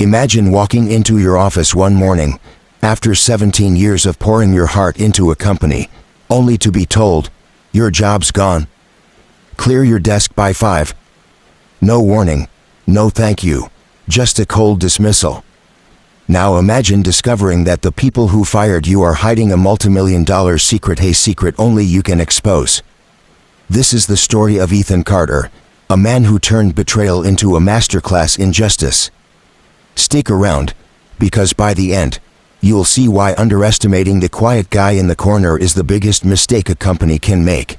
Imagine walking into your office one morning, after 17 years of pouring your heart into a company, only to be told, your job's gone. Clear your desk by 5. No warning, no thank you, just a cold dismissal. Now imagine discovering that the people who fired you are hiding a multimillion-dollar secret, a secret only you can expose. This is the story of Ethan Carter, a man who turned betrayal into a masterclass in justice. Stick around, because by the end, you'll see why underestimating the quiet guy in the corner is the biggest mistake a company can make.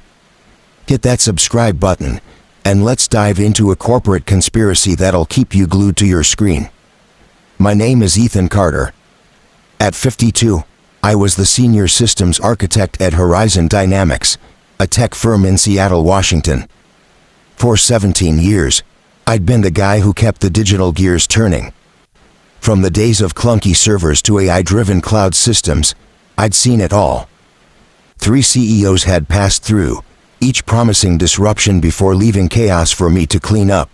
Hit that subscribe button, and let's dive into a corporate conspiracy that'll keep you glued to your screen. My name is Ethan Carter. At 52, I was the senior systems architect at Horizon Dynamics, a tech firm in Seattle, Washington. For 17 years, I'd been the guy who kept the digital gears turning. From the days of clunky servers to AI-driven cloud systems, I'd seen it all. 3 CEOs had passed through, each promising disruption before leaving chaos for me to clean up.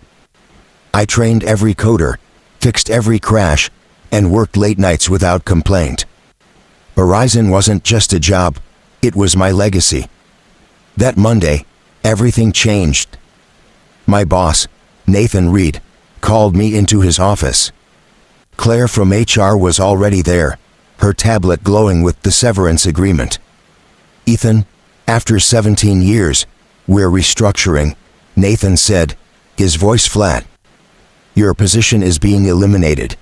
I trained every coder, fixed every crash, and worked late nights without complaint. Horizon wasn't just a job, it was my legacy. That Monday, everything changed. My boss, Nathan Reed, called me into his office. Claire from HR was already there, her tablet glowing with the severance agreement. "Ethan, after 17 years, we're restructuring," Nathan said, his voice flat. "Your position is being eliminated.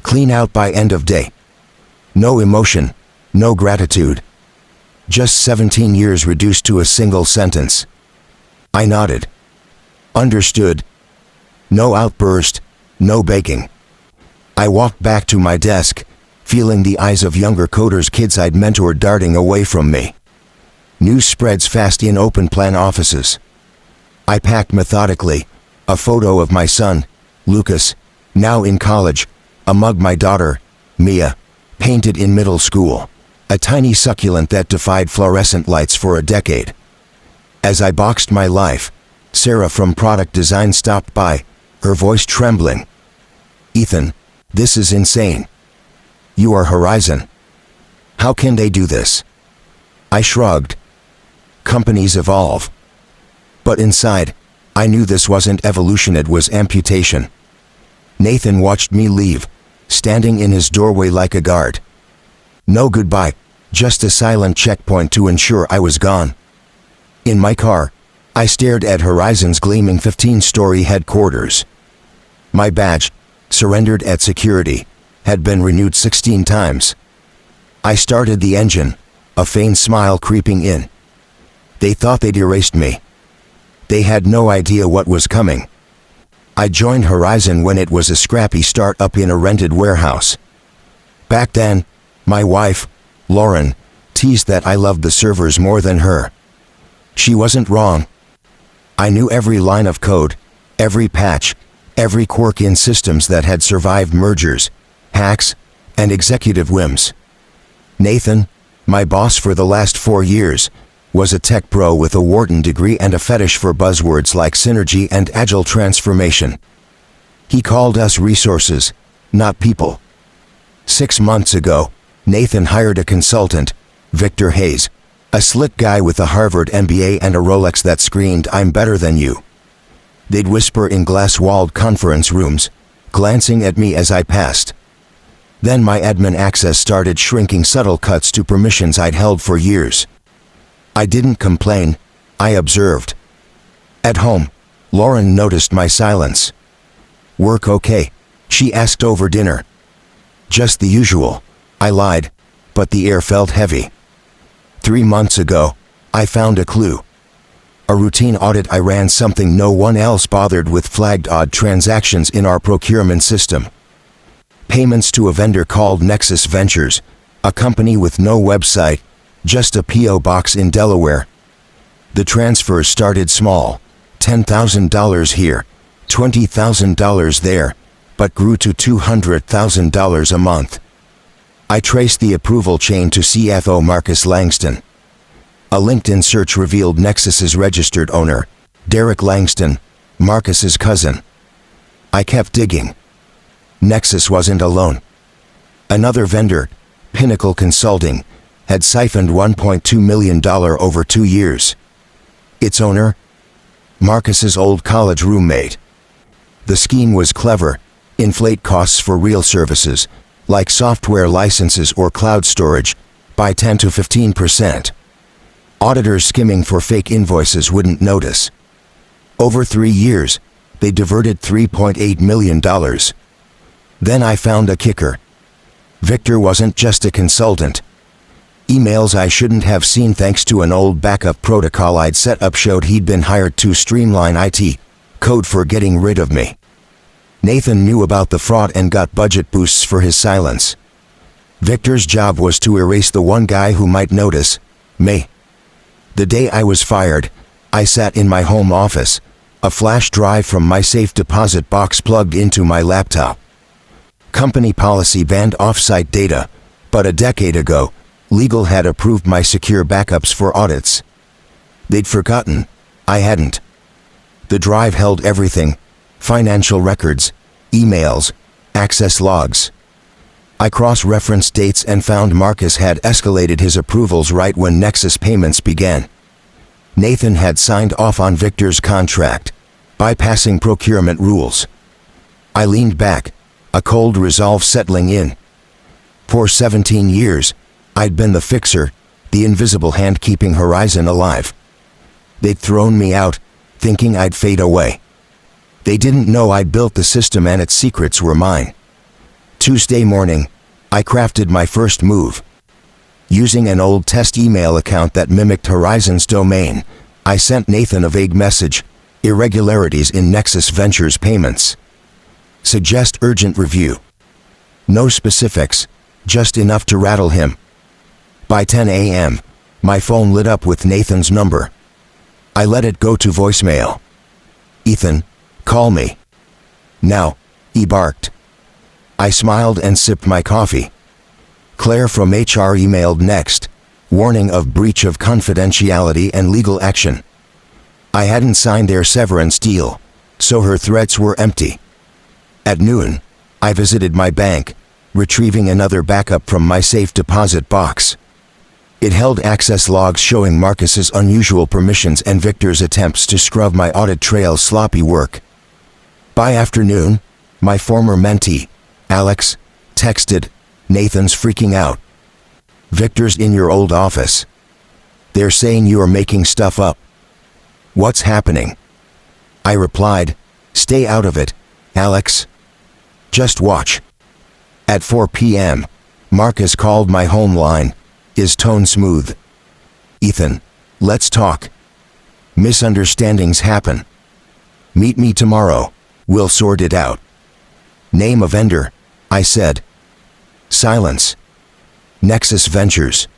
Clean out by end of day." No emotion, no gratitude. Just 17 years reduced to a single sentence. I nodded. Understood. No outburst, no begging. I walked back to my desk, feeling the eyes of younger coders, kids I'd mentored, darting away from me. News spreads fast in open-plan offices. I packed methodically, a photo of my son, Lucas, now in college, a mug my daughter, Mia, painted in middle school, a tiny succulent that defied fluorescent lights for a decade. As I boxed my life, Sarah from product design stopped by, her voice trembling. "Ethan, this is insane. You are Horizon. How can they do this?" I shrugged. Companies evolve. But inside, I knew this wasn't evolution, it was amputation. Nathan watched me leave, standing in his doorway like a guard. No goodbye, just a silent checkpoint to ensure I was gone. In my car, I stared at Horizon's gleaming 15-story headquarters. My badge, surrendered at security, had been renewed 16 times. I started the engine, a faint smile creeping in. They thought they'd erased me. They had no idea what was coming. I joined Horizon when it was a scrappy start-up in a rented warehouse. Back then, my wife, Lauren, teased that I loved the servers more than her. She wasn't wrong. I knew every line of code, every patch, every quirk in systems that had survived mergers, hacks, and executive whims. Nathan, my boss for the last 4 years, was a tech pro with a Wharton degree and a fetish for buzzwords like synergy and agile transformation. He called us resources, not people. 6 months ago, Nathan hired a consultant, Victor Hayes, a slick guy with a Harvard MBA and a Rolex that screamed, "I'm better than you." They'd whisper in glass-walled conference rooms, glancing at me as I passed. Then my admin access started shrinking, subtle cuts to permissions I'd held for years. I didn't complain, I observed. At home, Lauren noticed my silence. "Work okay?" she asked over dinner. "Just the usual," I lied, but the air felt heavy. 3 months ago, I found a clue. A routine audit I ran, something no one else bothered with, flagged odd transactions in our procurement system. Payments to a vendor called Nexus Ventures, a company with no website, just a P.O. box in Delaware. The transfers started small, $10,000 here, $20,000 there, but grew to $200,000 a month. I traced the approval chain to CFO Marcus Langston. A LinkedIn search revealed Nexus's registered owner, Derek Langston, Marcus's cousin. I kept digging. Nexus wasn't alone. Another vendor, Pinnacle Consulting, had siphoned $1.2 million over 2 years. Its owner? Marcus's old college roommate. The scheme was clever: inflate costs for real services, like software licenses or cloud storage, by 10 to 15%. Auditors skimming for fake invoices wouldn't notice. Over 3 years, they diverted $3.8 million. Then I found a kicker. Victor wasn't just a consultant. Emails I shouldn't have seen thanks to an old backup protocol I'd set up showed he'd been hired to streamline IT, code for getting rid of me. Nathan knew about the fraud and got budget boosts for his silence. Victor's job was to erase the one guy who might notice: me. The day I was fired, I sat in my home office, a flash drive from my safe deposit box plugged into my laptop. Company policy banned off-site data, but a decade ago, legal had approved my secure backups for audits. They'd forgotten. I hadn't. The drive held everything: financial records, emails, access logs. I cross-referenced dates and found Marcus had escalated his approvals right when Nexus payments began. Nathan had signed off on Victor's contract, bypassing procurement rules. I leaned back, a cold resolve settling in. For 17 years, I'd been the fixer, the invisible hand keeping Horizon alive. They'd thrown me out, thinking I'd fade away. They didn't know I'd built the system and its secrets were mine. Tuesday morning, I crafted my first move. Using an old test email account that mimicked Horizon's domain, I sent Nathan a vague message: irregularities in Nexus Ventures payments. Suggest urgent review. No specifics, just enough to rattle him. By 10 a.m., my phone lit up with Nathan's number. I let it go to voicemail. "Ethan, call me. Now," he barked. I smiled and sipped my coffee. Claire from HR emailed next, warning of breach of confidentiality and legal action. I hadn't signed their severance deal, so her threats were empty. At noon, I visited my bank, retrieving another backup from my safe deposit box. It held access logs showing Marcus's unusual permissions and Victor's attempts to scrub my audit trail's sloppy work. By afternoon, my former mentee, Alex, texted, "Nathan's freaking out. Victor's in your old office. They're saying you are making stuff up. What's happening?" I replied, "Stay out of it, Alex. Just watch." At 4 p.m., Marcus called my home line, his tone smooth. "Ethan, let's talk. Misunderstandings happen. Meet me tomorrow, we'll sort it out." "Name a vendor," I said. Silence. "Nexus Ventures.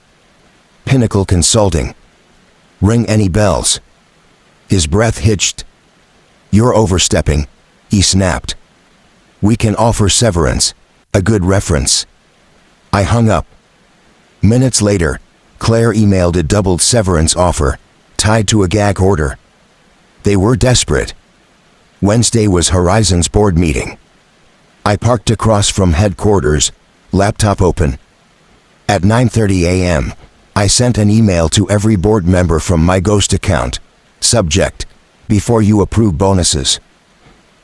Pinnacle Consulting. Ring any bells?" His breath hitched. "You're overstepping," he snapped. "We can offer severance, a good reference." I hung up. Minutes later, Claire emailed a doubled severance offer, tied to a gag order. They were desperate. Wednesday was Horizon's board meeting. I parked across from headquarters, laptop open. At 9:30 a.m., I sent an email to every board member from my ghost account. Subject: before you approve bonuses.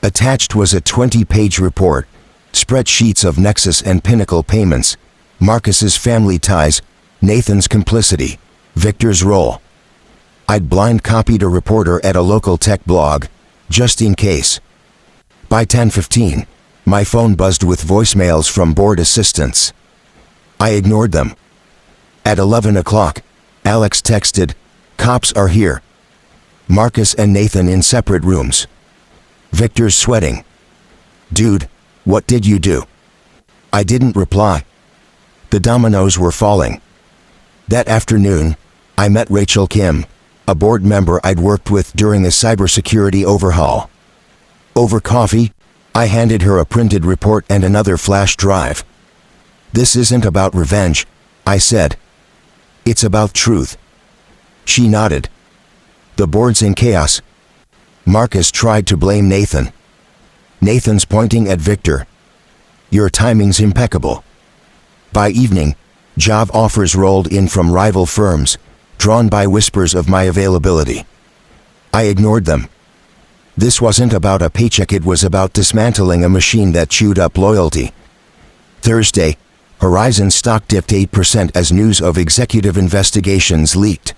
Attached was a 20-page report, spreadsheets of Nexus and Pinnacle payments, Marcus's family ties, Nathan's complicity, Victor's role. I'd blind copied a reporter at a local tech blog, just in case. By 10:15, my phone buzzed with voicemails from board assistants. I ignored them. At 11 o'clock, Alex texted, "Cops are here. Marcus and Nathan in separate rooms. Victor's sweating." "Dude, what did you do?" I didn't reply. The dominoes were falling. That afternoon, I met Rachel Kim, a board member I'd worked with during a cybersecurity overhaul. Over coffee, I handed her a printed report and another flash drive. "This isn't about revenge," I said. "It's about truth." She nodded. "The board's in chaos." Marcus tried to blame Nathan. "Nathan's pointing at Victor." Your timing's impeccable. By evening, job offers rolled in from rival firms, drawn by whispers of my availability. I ignored them. This wasn't about a paycheck, it was about dismantling a machine that chewed up loyalty. Thursday, Horizon stock dipped 8% as news of executive investigations leaked.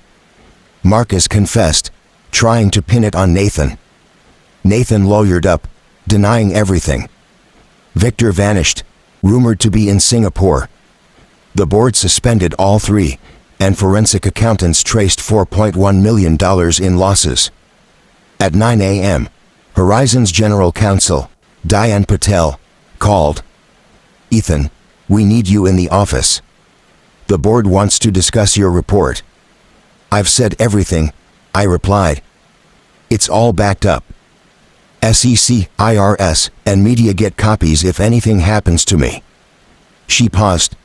Marcus confessed, trying to pin it on Nathan. Nathan lawyered up, denying everything. Victor vanished, rumored to be in Singapore. The board suspended all three, and forensic accountants traced $4.1 million in losses. At 9 a.m., Horizon's general counsel, Diane Patel, called. "Ethan, we need you in the office. The board wants to discuss your report." "I've said everything," I replied. "It's all backed up. SEC, IRS, and media get copies if anything happens to me." She paused.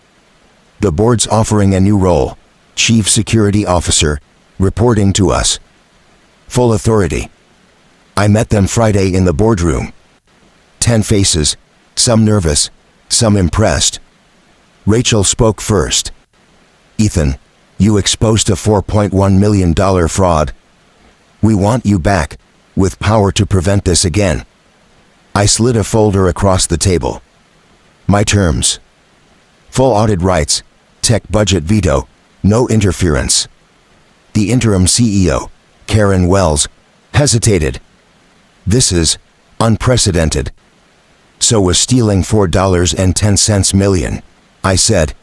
"The board's offering a new role, Chief Security Officer, reporting to us. Full authority." I met them Friday in the boardroom. 10 faces, some nervous, some impressed. Rachel spoke first. "Ethan, you exposed a $4.1 million fraud. We want you back, with power to prevent this again." I slid a folder across the table. "My terms: full audit rights, tech budget veto, no interference." The interim CEO, Karen Wells, hesitated. "This is unprecedented." "So was stealing $4.10 million, I said.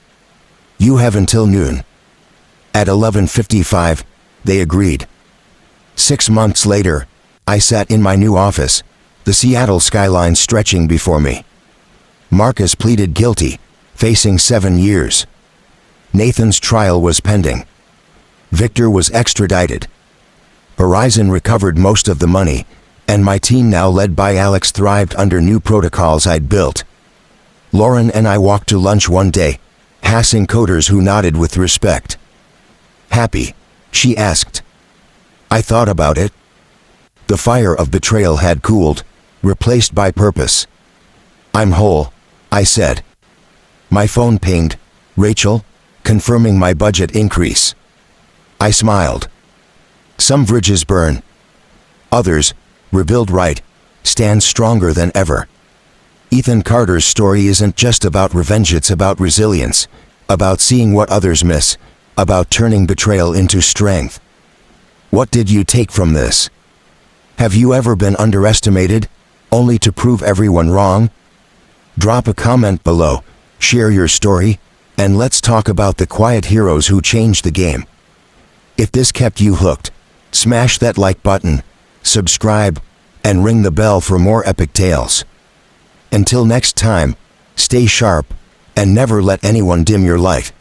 "You have until noon." At 11:55, they agreed. 6 months later, I sat in my new office, the Seattle skyline stretching before me. Marcus pleaded guilty, facing 7 years. Nathan's trial was pending. Victor was extradited. Horizon recovered most of the money, and my team, now led by Alex, thrived under new protocols I'd built. Lauren and I walked to lunch one day, passing coders who nodded with respect. "Happy?" she asked. I thought about it. The fire of betrayal had cooled, replaced by purpose. "I'm whole," I said. My phone pinged. "Rachel?" confirming my budget increase. I smiled. Some bridges burn. Others, rebuild right, stand stronger than ever. Ethan Carter's story isn't just about revenge, it's about resilience, about seeing what others miss, about turning betrayal into strength. What did you take from this? Have you ever been underestimated, only to prove everyone wrong? Drop a comment below, share your story, and let's talk about the quiet heroes who changed the game. If this kept you hooked, smash that like button, subscribe, and ring the bell for more epic tales. Until next time, stay sharp, and never let anyone dim your light.